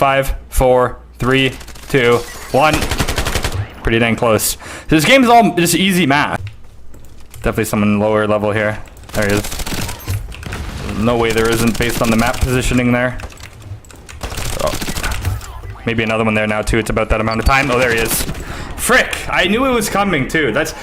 5, 4, 3, 2, 1. Pretty dang close. So this game is all just easy math. Definitely someone lower level here. There he is. No way there isn't based on the map positioning there. Oh. Maybe another one there now too. It's about that amount of time. Oh, there he is. Frick! I knew it was coming too. That's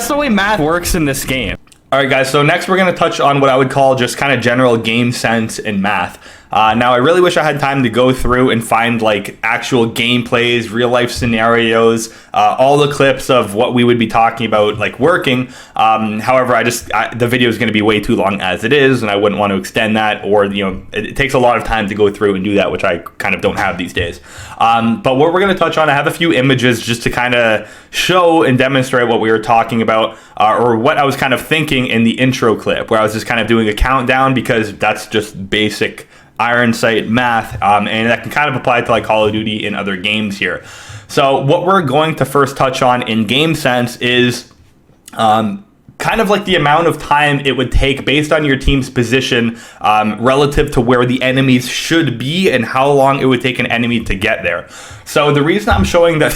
the way math works in this game. Alright guys, so next we're going to touch on what I would call just kind of general game sense in math. Now I really wish I had time to go through and find like actual gameplays, real life scenarios, all the clips of what we would be talking about like working. However, the video is going to be way too long as it is, and I wouldn't want to extend that, or it takes a lot of time to go through and do that, which I kind of don't have these days. But what we're going to touch on, I have a few images just to kind of show and demonstrate what we were talking about, or what I was kind of thinking in the intro clip, where I was just kind of doing a countdown, because that's just basic iron sight math, and that can kind of apply to like Call of Duty and other games here. So what we're going to first touch on in game sense is kind of like the amount of time it would take based on your team's position relative to where the enemies should be and how long it would take an enemy to get there. So the reason I'm showing that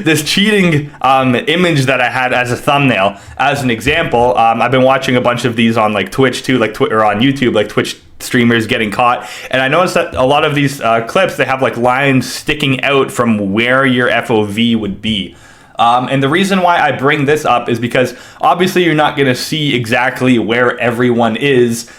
this cheating image that I had as a thumbnail as an example, I've been watching a bunch of these on like Twitch too, like or on YouTube, like Twitch streamers getting caught, and I noticed that a lot of these clips, they have like lines sticking out from where your FOV would be. And the reason why I bring this up is because obviously you're not going to see exactly where everyone is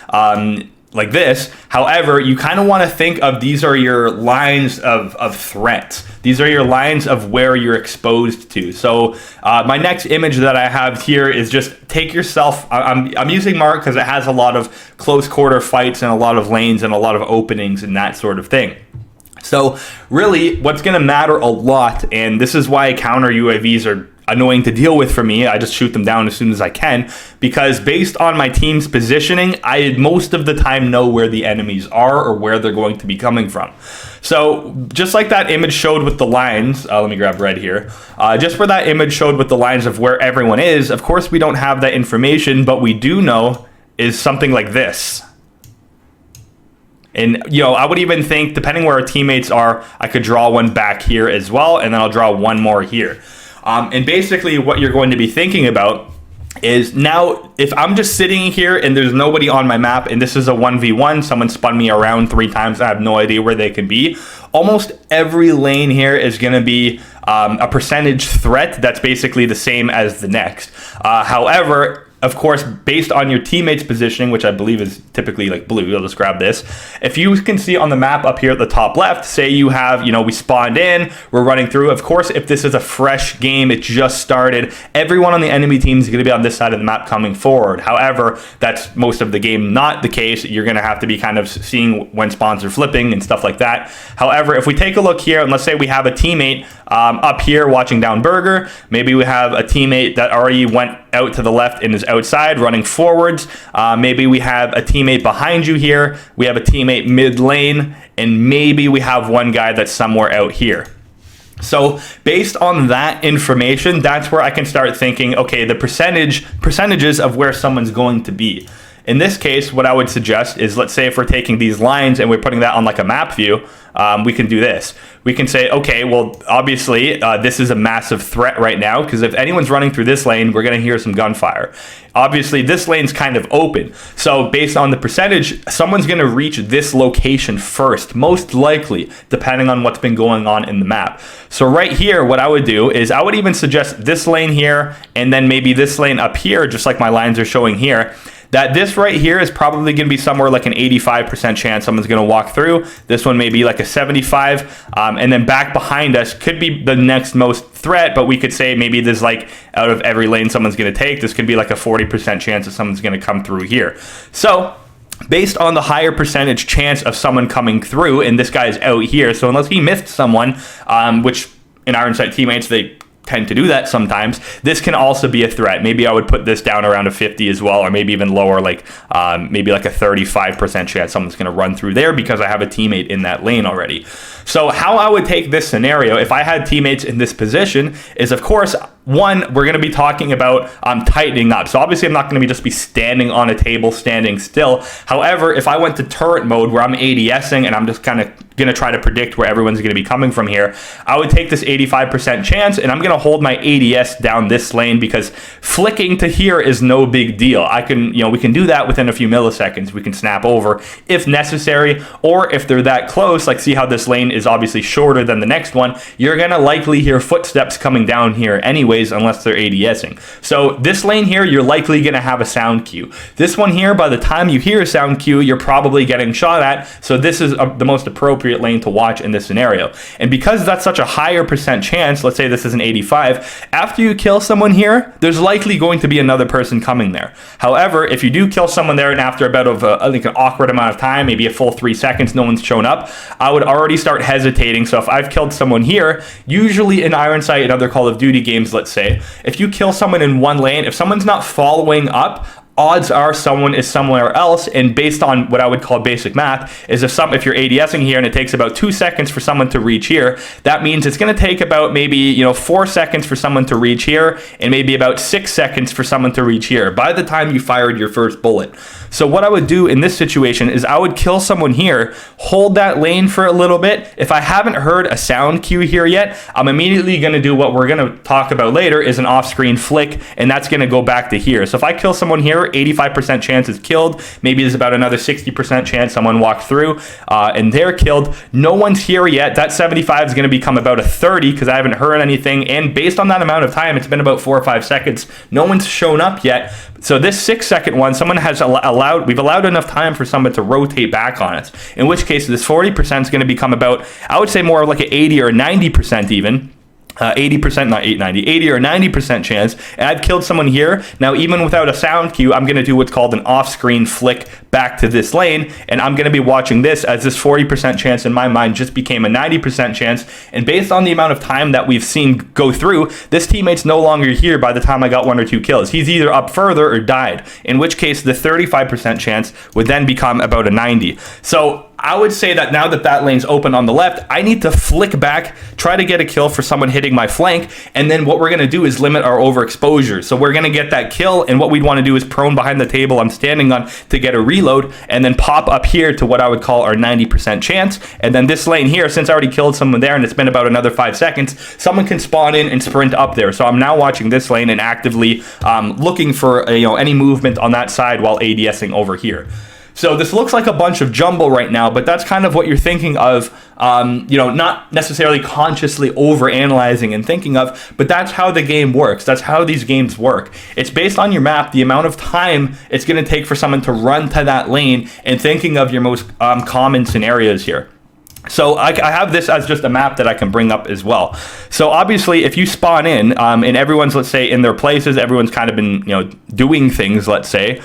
like this. However, you kind of want to think of these are your lines of threat. These are your lines of where you're exposed to. So my next image that I have here is just take yourself, I'm using Mark because it has a lot of close quarter fights and a lot of lanes and a lot of openings and that sort of thing. So really what's going to matter a lot, and this is why counter UAVs are annoying to deal with for me, I just shoot them down as soon as I can, because based on my team's positioning, I most of the time know where the enemies are or where they're going to be coming from. So just like that image showed with the lines, let me grab red here, just where that image showed with the lines of where everyone is, of course we don't have that information, but we do know is something like this. And, I would even think, depending where our teammates are, I could draw one back here as well, and then I'll draw one more here. And basically what you're going to be thinking about is, now if I'm just sitting here and there's nobody on my map, and this is a 1v1, someone spun me around 3 times, I have no idea where they can be, almost every lane here is going to be a percentage threat that's basically the same as the next. However, of course, based on your teammate's positioning, which I believe is typically like blue, I'll just grab this. If you can see on the map up here at the top left, say you have, we spawned in, we're running through. Of course, if this is a fresh game, it just started, everyone on the enemy team is going to be on this side of the map coming forward. However, that's most of the game not the case. You're going to have to be kind of seeing when spawns are flipping and stuff like that. However, if we take a look here, and let's say we have a teammate up here watching down Burger, maybe we have a teammate that already went out to the left and is outside running forwards. Maybe we have a teammate behind you here, we have a teammate mid lane, and maybe we have one guy that's somewhere out here. So based on that information, that's where I can start thinking, okay, the percentages of where someone's going to be. In this case, what I would suggest is, let's say if we're taking these lines and we're putting that on like a map view, we can do this. We can say, okay, well, obviously, this is a massive threat right now, because if anyone's running through this lane, we're going to hear some gunfire. Obviously, this lane's kind of open. So based on the percentage, someone's going to reach this location first, most likely, depending on what's been going on in the map. So right here, what I would do is I would even suggest this lane here, and then maybe this lane up here, just like my lines are showing here, that this right here is probably going to be somewhere like an 85% chance someone's going to walk through. This one may be like a 75, and then back behind us could be the next most threat, but we could say maybe there's like, out of every lane someone's going to take, this could be like a 40% chance that someone's going to come through here. So based on the higher percentage chance of someone coming through, and this guy's out here, so unless he missed someone, which in Iron Sight teammates, they tend to do that sometimes, this can also be a threat. Maybe I would put this down around a 50 as well, or maybe even lower, like maybe like a 35% chance someone's going to run through there because I have a teammate in that lane already. So how I would take this scenario, if I had teammates in this position, is of course, one, we're going to be talking about tightening up. So obviously I'm not going to just be standing on a table, standing still. However, if I went to turret mode where I'm ADSing and I'm just kind of going to try to predict where everyone's going to be coming from here. I would take this 85% chance, and I'm going to hold my ADS down this lane because flicking to here is no big deal. We can do that within a few milliseconds. We can snap over if necessary, or if they're that close, like see how this lane is obviously shorter than the next one, you're going to likely hear footsteps coming down here anyways, unless they're ADSing. So this lane here, you're likely going to have a sound cue. This one here, by the time you hear a sound cue, you're probably getting shot at. So this is the most appropriate lane to watch in this scenario. And because that's such a higher percent chance, let's say this is an 85, after you kill someone here, there's likely going to be another person coming there. However, if you do kill someone there and after about an awkward amount of time, maybe a full 3 seconds, no one's shown up, I would already start hesitating. So if I've killed someone here, usually in Iron Sight and other Call of Duty games, let's say, if you kill someone in one lane, if someone's not following up, odds are someone is somewhere else. And based on what I would call basic math, is if you're ADSing here and it takes about 2 seconds for someone to reach here, that means it's going to take about maybe 4 seconds for someone to reach here, and maybe about 6 seconds for someone to reach here by the time you fired your first bullet. So what I would do in this situation is I would kill someone here, hold that lane for a little bit. If I haven't heard a sound cue here yet, I'm immediately going to do what we're going to talk about later, is an off-screen flick, and that's going to go back to here. So if I kill someone here, 85% chance is killed. Maybe there's about another 60% chance someone walked through and they're killed. No one's here yet. That 75 is going to become about a 30 because I haven't heard anything. And based on that amount of time, it's been about 4 or 5 seconds. No one's shown up yet. So this 6-second one, someone has we've allowed enough time for someone to rotate back on us. In which case, this 40% is going to become about, I would say, more like an 80 or 90% even. 80%, not 80 or 90% chance, and I've killed someone here. Now, even without a sound cue, I'm going to do what's called an off-screen flick back to this lane, and I'm going to be watching this as this 40% chance in my mind just became a 90% chance. And based on the amount of time that we've seen go through, this teammate's no longer here by the time I got 1 or 2 kills. He's either up further or died, in which case the 35% chance would then become about a 90. So I would say that now that lane's open on the left, I need to flick back, try to get a kill for someone hitting my flank, and then what we're going to do is limit our overexposure. So we're going to get that kill, and what we'd want to do is prone behind the table I'm standing on to get a reload, and then pop up here to what I would call our 90% chance. And then this lane here, since I already killed someone there and it's been about another 5 seconds, someone can spawn in and sprint up there. So I'm now watching this lane and actively looking for any movement on that side while ADSing over here. So this looks like a bunch of jumble right now, but that's kind of what you're thinking of, not necessarily consciously overanalyzing and thinking of, but that's how the game works. That's how these games work. It's based on your map, the amount of time it's going to take for someone to run to that lane, and thinking of your most common scenarios here. So I have this as just a map that I can bring up as well. So obviously, if you spawn in and everyone's, let's say, in their places, everyone's kind of been, doing things, let's say.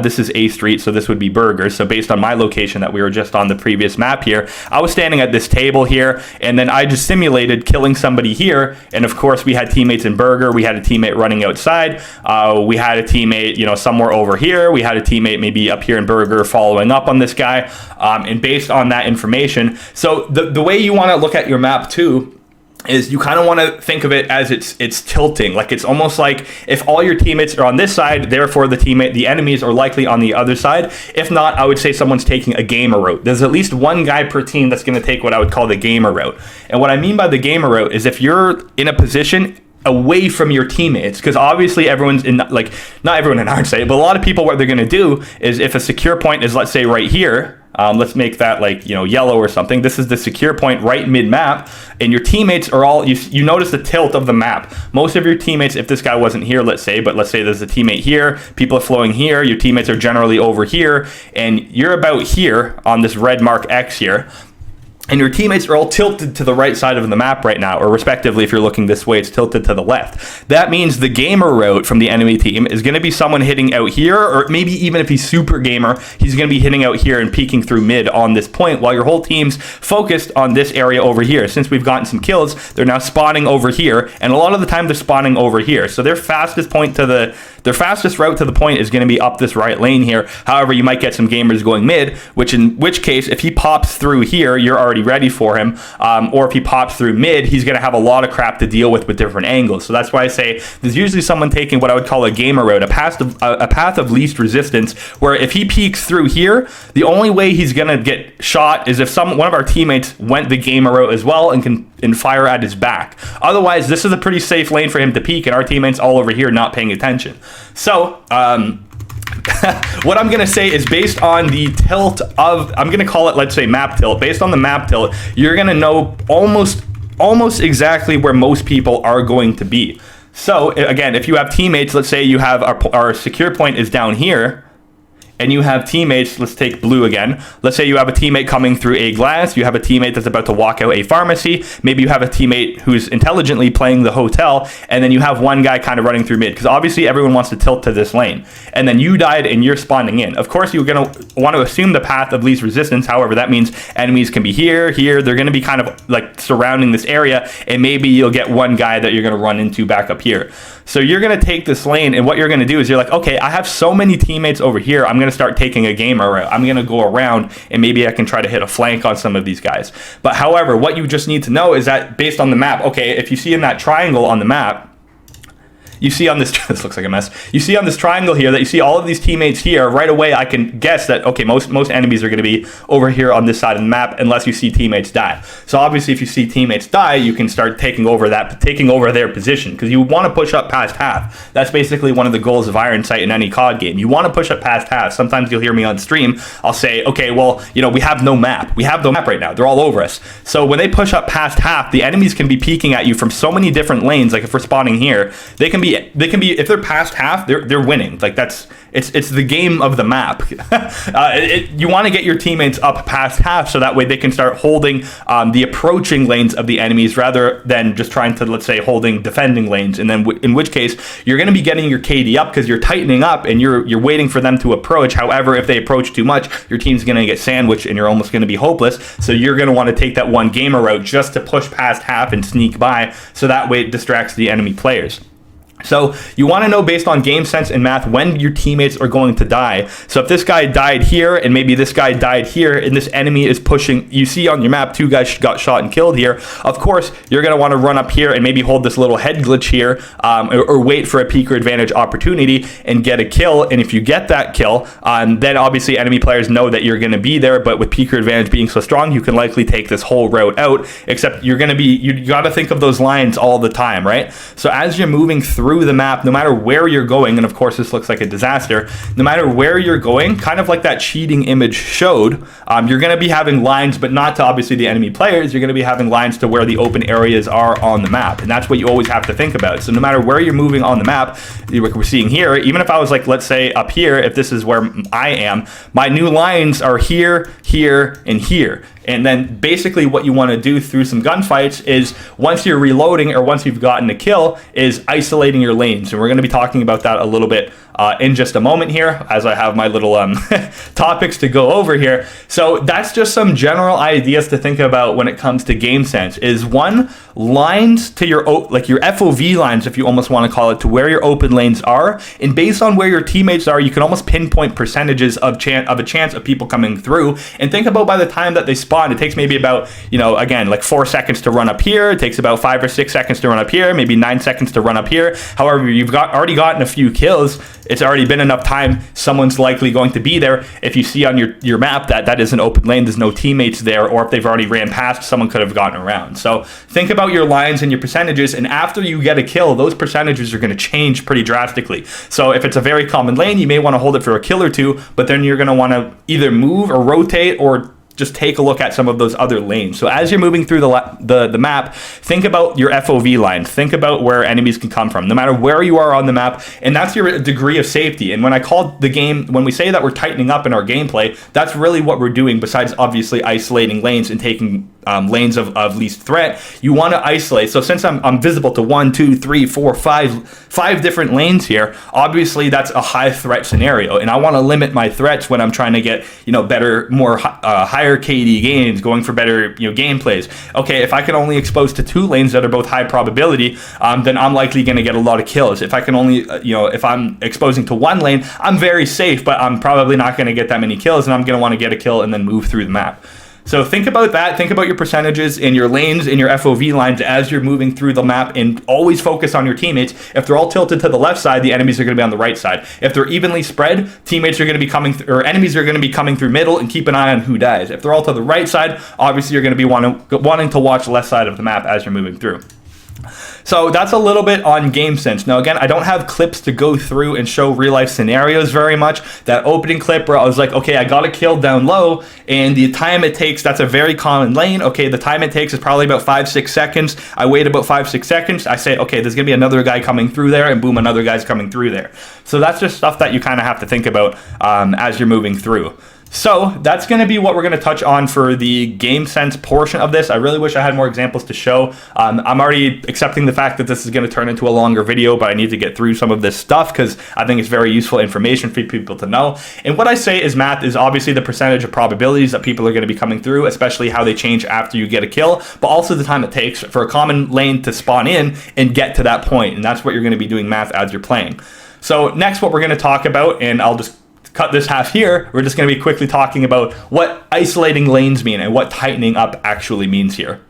This is A Street, so this would be Burgers. So based on my location that we were just on the previous map here, I was standing at this table here, and then I just simulated killing somebody here. And of course, we had teammates in Burger. We had a teammate running outside. We had a teammate, somewhere over here. We had a teammate maybe up here in Burger following up on this guy. And based on that information, so the way you want to look at your map too is you kind of want to think of it as it's tilting. Like it's almost like if all your teammates are on this side, therefore the enemies are likely on the other side. If not, I would say someone's taking a gamer route. There's at least one guy per team that's going to take what I would call the gamer route. And what I mean by the gamer route is if you're in a position away from your teammates, because obviously everyone's in, like, not everyone in Iron Sight, but a lot of people, what they're going to do is if a secure point is, let's say, right here, let's make that like, yellow or something. This is the secure point right mid-map, and your teammates are all, you notice the tilt of the map. Most of your teammates, if this guy wasn't here, let's say there's a teammate here, people are flowing here, your teammates are generally over here, and you're about here on this red mark X here. And your teammates are all tilted to the right side of the map right now, or respectively, if you're looking this way, it's tilted to the left. That means the gamer route from the enemy team is going to be someone hitting out here, or maybe even if he's super gamer, he's going to be hitting out here and peeking through mid on this point, while your whole team's focused on this area over here. Since we've gotten some kills, they're now spawning over here, and a lot of the time they're spawning over here. So their fastest point to the Their fastest route to the point is going to be up this right lane here. However, you might get some gamers going mid, in which case, if he pops through here, you're already ready for him. Or if he pops through mid, he's going to have a lot of crap to deal with different angles. So that's why I say there's usually someone taking what I would call a gamer route, a path of least resistance, where if he peeks through here, the only way he's going to get shot is if one of our teammates went the gamer route as well and can fire at his back. Otherwise, this is a pretty safe lane for him to peek, and our teammates all over here not paying attention. So, what I'm going to say is based on the tilt of, I'm going to call it, let's say, map tilt. Based on the map tilt, you're going to know almost exactly where most people are going to be. So, again, if you have teammates, let's say you have our secure point is down here, and you have teammates, let's take blue again. Let's say you have a teammate coming through a glass, you have a teammate that's about to walk out a pharmacy, maybe you have a teammate who's intelligently playing the hotel, and then you have one guy kind of running through mid, because obviously everyone wants to tilt to this lane. And then you died and you're spawning in. Of course, you're going to want to assume the path of least resistance. However, that means enemies can be here. They're going to be kind of like surrounding this area, and maybe you'll get one guy that you're going to run into back up here. So you're going to take this lane, and what you're going to do is you're like, okay, I have so many teammates over here, I'm going to start taking a gamer route. I'm going to go around, and maybe I can try to hit a flank on some of these guys. But however, what you just need to know is that based on the map, okay, if you see in that triangle on the map, you see on this, this looks like a mess. You see on this triangle here that you see all of these teammates here. Right away, I can guess that, okay, most enemies are going to be over here on this side of the map unless you see teammates die. So obviously, if you see teammates die, you can start taking over their position, because you want to push up past half. That's basically one of the goals of Iron Sight in any COD game. You want to push up past half. Sometimes you'll hear me on stream. I'll say, okay, well, we have no map. We have no map right now. They're all over us. So when they push up past half, the enemies can be peeking at you from so many different lanes. Like if we're spawning here, they can be if they're past half, they're winning. Like it's the game of the map. You want to get your teammates up past half so that way they can start holding the approaching lanes of the enemies rather than just trying to, let's say, holding defending lanes. And then in which case you're going to be getting your KD up because you're tightening up and you're waiting for them to approach. However, if they approach too much, your team's going to get sandwiched and you're almost going to be hopeless. So you're going to want to take that one gamer route just to push past half and sneak by, so that way it distracts the enemy players. So you want to know based on game sense and math when your teammates are going to die. So if this guy died here and maybe this guy died here and this enemy is pushing, you see on your map 2 guys got shot and killed here. Of course, you're going to want to run up here and maybe hold this little head glitch here, or wait for a peeker advantage opportunity and get a kill. And if you get that kill, then obviously enemy players know that you're going to be there. But with peeker advantage being so strong, you can likely take this whole route out. Except you got to think of those lines all the time, right? So as you're moving through the map, no matter where you're going, and of course this looks like a disaster, no matter where you're going, kind of like that cheating image showed, you're going to be having lines, but not to obviously the enemy players. You're going to be having lines to where the open areas are on the map, and that's what you always have to think about. So no matter where you're moving on the map, like we're seeing here, even if I was like, let's say up here, if this is where I am, my new lines are here, here, and here. And then basically what you want to do through some gunfights is once you're reloading or once you've gotten a kill is isolating your lanes. And we're going to be talking about that a little bit in just a moment here as I have my little topics to go over here. So that's just some general ideas to think about when it comes to game sense. Is one, lines to your FOV lines, if you almost want to call it, to where your open lanes are. And based on where your teammates are, you can almost pinpoint percentages of a chance of people coming through. And think about by the time that they spawn, it takes maybe about, again, like 4 seconds to run up here. It takes about 5 or 6 seconds to run up here, maybe 9 seconds to run up here. However, you've already gotten a few kills. It's already been enough time. Someone's likely going to be there. If you see on your map that is an open lane, there's no teammates there, or if they've already ran past, someone could have gotten around. So think about your lines and your percentages, and after you get a kill, those percentages are going to change pretty drastically. So if it's a very common lane, you may want to hold it for a kill or two, but then you're going to want to either move or rotate or just take a look at some of those other lanes. So as you're moving through the map, think about your FOV lines. Think about where enemies can come from, no matter where you are on the map, and that's your degree of safety. And when I call the game, when we say that we're tightening up in our gameplay, that's really what we're doing, besides obviously isolating lanes and taking lanes of least threat, you want to isolate. So since I'm visible to 1, 2, 3, 4, 5 different lanes here, obviously that's a high threat scenario, and I want to limit my threats when I'm trying to get better, more higher KD gains, going for better game plays. Okay, if I can only expose to 2 lanes that are both high probability, then I'm likely going to get a lot of kills. If I can only if I'm exposing to 1 lane, I'm very safe, but I'm probably not going to get that many kills, and I'm going to want to get a kill and then move through the map. So think about that. Think about your percentages in your lanes, in your FOV lines as you're moving through the map, and always focus on your teammates. If they're all tilted to the left side, the enemies are going to be on the right side. If they're evenly spread, teammates are going to be coming or enemies are going to be coming through middle, and keep an eye on who dies. If they're all to the right side, obviously you're going to be wanting to watch the left side of the map as you're moving through. So that's a little bit on game sense. Now again, I don't have clips to go through and show real life scenarios very much. That opening clip where I was like, okay, I got a kill down low, and the time it takes, that's a very common lane. Okay, the time it takes is probably about 5-6 seconds. I wait about 5-6 seconds. I say, okay, there's gonna be another guy coming through there, and boom, another guy's coming through there. So that's just stuff that you kind of have to think about as you're moving through. So that's going to be what we're going to touch on for the game sense portion of this. I really wish I had more examples to show. I'm already accepting the fact that this is going to turn into a longer video, but I need to get through some of this stuff because I think it's very useful information for people to know. And what I say is math is obviously the percentage of probabilities that people are going to be coming through, especially how they change after you get a kill, but also the time it takes for a common lane to spawn in and get to that point. And that's what you're going to be doing math as you're playing. So next, what we're going to talk about, and I'll just cut this half here, we're just going to be quickly talking about what isolating lanes mean and what tightening up actually means here.